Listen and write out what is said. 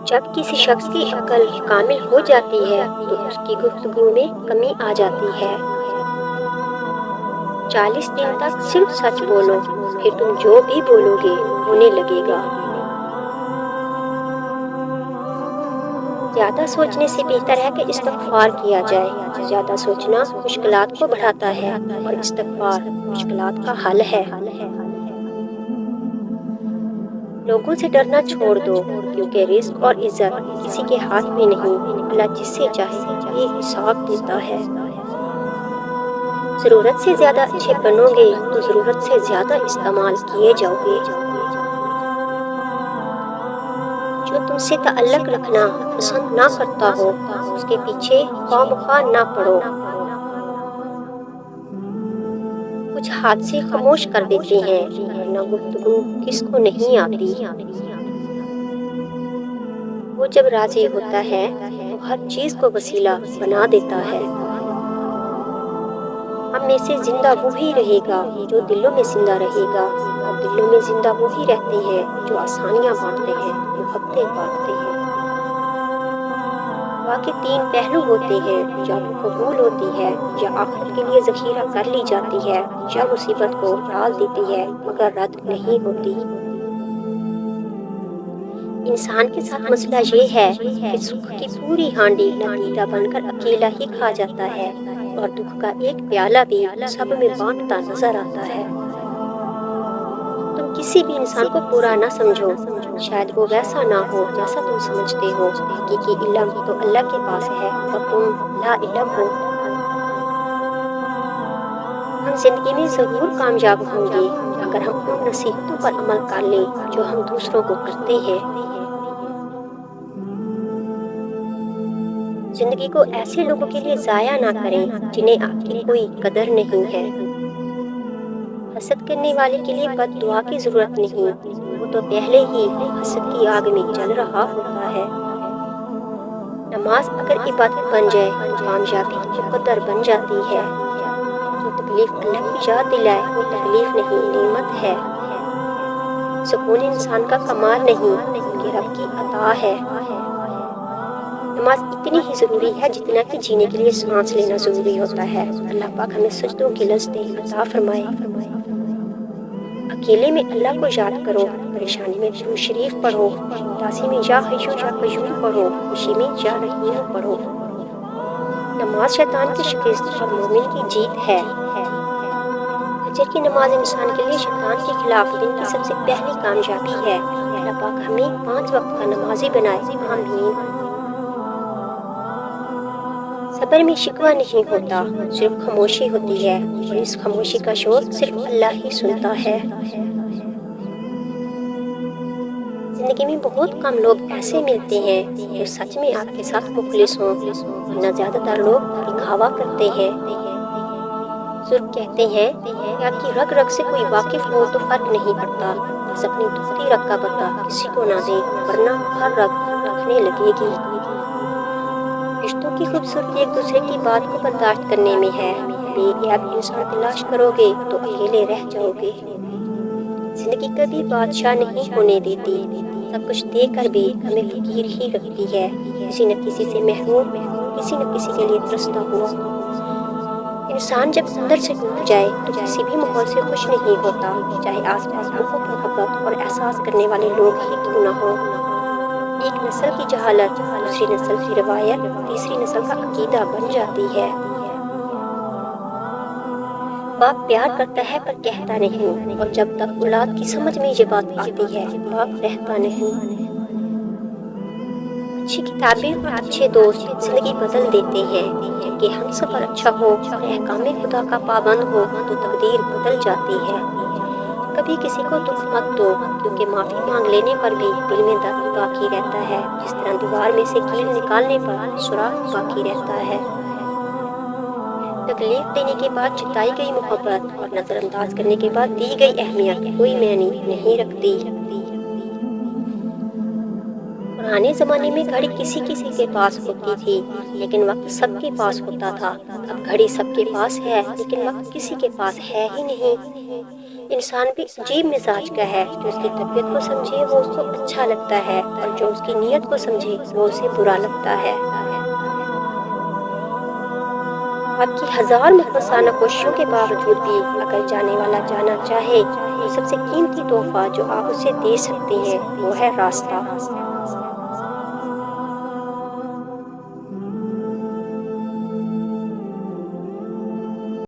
جب کسی شخص کی عقل کامل ہو جاتی ہے تو اس کی گفتگو میں کمی آ جاتی ہے۔ 40 دن تک صرف سچ بولو، پھر تم جو بھی بولو گے ہونے لگے گا۔ زیادہ سوچنے سے بہتر ہے کہ استغفار کیا جائے۔ زیادہ سوچنا مشکلات کو بڑھاتا ہے اور استغفار مشکلات کا حل ہے۔ لوگوں سے ڈرنا چھوڑ دو، کیونکہ رزق اور عزت کسی کے ہاتھ میں نہیں، اللہ جس سے چاہے بے حساب دیتا ہے۔ ضرورت سے زیادہ اچھے بنو گے تو ضرورت سے زیادہ استعمال کیے جاؤ گے۔ جو تم سے تعلق رکھنا پسند نہ کرتا ہو اس کے پیچھے خواہ مخواہ نہ پڑو۔ کچھ حادثے خاموش کر دیتے ہیں ورنہ گفتگو کس کو نہیں آتی۔ وہ جب راضی ہوتا ہے تو ہر چیز کو وسیلہ بنا دیتا ہے۔ ہم میں سے زندہ وہی رہے گا جو دلوں میں زندہ رہے گا، اور دلوں میں زندہ وہی رہتے ہیں جو آسانیاں بانٹتے ہیں، محبتیں بانٹتے ہیں۔ دعا کے 3 پہلو ہوتے ہیں، یا وہ قبول ہوتی ہے، یا آخرت کے لیے ذخیرہ کر لی جاتی ہے، یا مصیبت کو ٹال دیتی ہے مگر رد نہیں ہوتی۔ انسان کے ساتھ مسئلہ یہ ہے کہ سکھ کی پوری ہانڈی نتیجہ بن کر اکیلا ہی کھا جاتا ہے، اور دکھ کا ایک پیالہ بھی سب میں بانٹتا نظر آتا ہے۔ تم کسی بھی انسان کو برا نہ سمجھو، شاید وہ ویسا نہ ہو جیسا تم سمجھتے ہو۔ حقیقی علم تو اللہ کے پاس ہے اور تم لا علم ہو۔ ہم زندگی میں ضرور کامیاب ہوں گے اگر ہم ان نصیحتوں پر عمل کر لیں جو ہم دوسروں کو کرتے ہیں۔ زندگی کو ایسے لوگوں کے لیے ضائع نہ کریں جنہیں آپ کی کوئی قدر نہیں ہے۔ حسد کرنے والے کے لیے بد دعا کی ضرورت نہیں، وہ تو پہلے ہی حسد کی آگ میں جل رہا ہوتا ہے۔ نماز اگر عبادت بن جائے تو کامیابی مقدر بن جاتی ہے۔ جو تکلیف اللہ کی یاد دلائے وہ تکلیف نہیں، نعمت ہے۔ سکون انسان کا کمال نہیں بلکہ رب کی عطا ہے۔ نماز اتنی ہی ضروری ہے جتنا کہ جینے کے لیے سانس لینا ضروری ہوتا ہے۔ اللہ پاک ہمیں سجدوں کی لذتیں عطا فرمائے۔ اکیلے میں اللہ کو یاد کرو، پریشانی میں درود شریف پڑھو، اداسی میں یا حیو یا قیوم پڑھو، خوشی میں یا رحیم پڑھو۔ نماز شیطان کی شکست اور مومن کی جیت ہے۔ فجر کی نماز انسان کے لیے شیطان کے خلاف دن کی سب سے پہلی کامیابی ہے۔ اللہ پاک ہمیں 5 وقت کا نمازی بنائے، آمین۔ صبر میں شکوہ نہیں ہوتا، صرف خاموشی ہوتی ہے، اور اس خاموشی کا شور صرف اللہ ہی سنتا ہے۔ زندگی میں بہت کم لوگ ایسے ملتے ہیں جو سچ میں آپ کے ساتھ مخلص ہوں، ورنہ زیادہ تر لوگ دکھاوا کرتے ہیں۔ بزرگ کہتے ہیں کہ آپ کی رگ رگ سے کوئی واقف ہو تو فرق نہیں پڑتا، بس اپنی دکھتی رگ کا پتہ کسی کو نہ دیں ورنہ ہر رگ دکھنے لگے گی۔ رشتوں کی خوبصورتی ایک دوسرے کی بات کو برداشت کرنے میں ہے۔ بے عیب انسان تلاش کرو گے تو اکیلے رہ جاؤ گے۔ زندگی کبھی بادشاہ نہیں ہونے دیتی، سب کچھ دے کر بھی ہمیں فقیر ہی رکھتی ہے، کسی نہ کسی سے محروم، کسی نہ کسی کے لیے ترستا ہوا۔ انسان جب اندر سے ٹوٹ جائے تو کسی بھی ماحول سے خوش نہیں ہوتا، چاہے آس پاس بہت محبت اور احساس کرنے والے لوگ ہی کیوں نہ ہوں۔ ایک نسل کی جہالت دوسری نسل کی روایت تیسری نسل کا عقیدہ بن جاتی ہے۔ باپ پیار کرتا ہے پر کہتا نہیں، اور جب تک اولاد کی سمجھ میں یہ بات آتی ہے باپ رہتا نہیں۔ اچھی کتابیں اور اچھے دوست زندگی بدل دیتے ہیں، جبکہ ہم سفر اچھا ہو اور احکام خدا کا پابند ہو تو تقدیر بدل جاتی ہے۔ کبھی کسی کو دکھ مت دو، کیونکہ معافی مانگ لینے پر بھی دل میں درد باقی رہتا ہے، جس طرح دیوار میں سے کیل نکالنے پر سوراخ باقی رہتا ہے۔ تکلیف دینے کے بعد جتائی گئی محبت اور نظر انداز کرنے کے بعد دی گئی اہمیت کوئی معنی نہیں رکھتی۔ پرانے زمانے میں گھڑی کسی کسی کے پاس ہوتی تھی لیکن وقت سب کے پاس ہوتا تھا۔ اب گھڑی سب کے پاس ہے لیکن وقت کسی کے پاس ہے ہی نہیں۔ انسان بھی عجیب مزاج کا ہے، جو اس کی طبیعت کو سمجھے وہ اس کو اچھا لگتا ہے، اور جو اس کی نیت کو سمجھے وہ اسے برا لگتا ہے۔ آپ کی ہزار محفوظانہ کوششوں کے باوجود بھی اگر جانے والا جانا چاہے تو سب سے قیمتی تحفہ جو آپ اسے دے سکتے ہیں وہ ہے راستہ۔